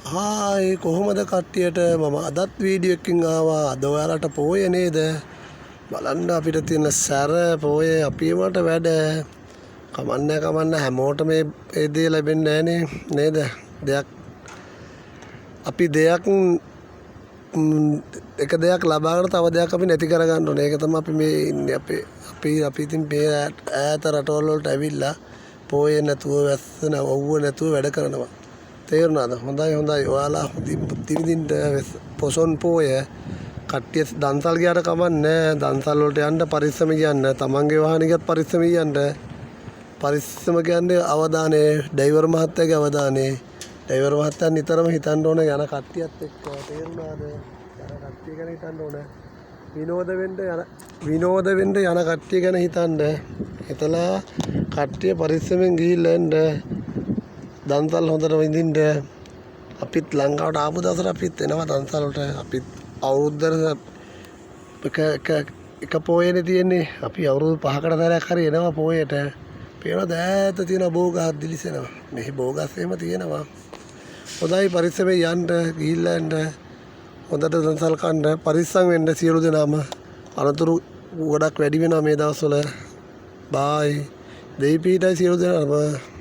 Hi කොහොමද කට්ටියට මම අදත් වීඩියෝ එකකින් ආවා. අද ඔයාලට පෝය නේද? බලන්න අපිට තියෙන සැර පෝය අපිමට වැඩ. කමන්න හැමෝටම මේ දේ ලැබෙන්නේ නැහනේ නේද? අපි දෙයක් එක දෙයක් ලබාගෙන තව දෙයක් අපි නැති කරගන්න ඕනේ. ඒක තමයි අපි මේ ඉන්නේ. අපි ඉතින් මේ ඈත රටවල් වලට ඇවිල්ලා පෝය නැතුව වැස්ස නැවුව නැතුව වැඩ කරනවා. තේරුණාද? හොඳයි ඔයාලා දිවිදින්න පොසොන් පෝය කට්ටිය දන්සල් ගියාට කමන්නේ. දන්සල් වලට යන්න පරිස්සම කියන්න. තමන්ගේ වාහනේ ගියත් පරිස්සම කියන්න. පරිස්සම කියන්නේ අවධානය, ඩ්‍රයිවර් මහත්තයාගේ අවධානය. ඩ්‍රයිවර් මහත්තයා නිතරම හිතන්න ඕනේ යන කට්ටියත් එක්ක. තේරුණාද? යන කට්ටිය ගැන හිතන්න ඕනේ. විනෝද වෙන්න යන කට්ටිය ගැන හිතන්න. හිතලා කට්ටිය පරිස්සමෙන් ගිහිල්ලා එන්න. දන්සල් හොඳට විඳින්න. අපිත් ලංකාවට ආපු දවසට අපිත් එනවා දන්සල් වලට. අපිත් අවුරුද්දට එක පෝයනේ තියෙන්නේ. අපි අවුරුදු 5කට සැරයක් හරි එනවා පෝයට. පේනවාද ඈත තියෙන බෝගහක් දිලිසෙනවා. මෙහි බෝගස් එහෙම තියෙනවා. හොඳයි පරිස්සමෙන් යන්න ගිහිල්ලා එන්න. හොඳට දන්සල් කන්න පරිස්සම් වෙන්න සියලු දෙනාම. අනතුරු ගොඩක් වැඩි වෙනවා මේ දවස්වල. බායි. දෙයිපීටයි සියලු දෙනාම.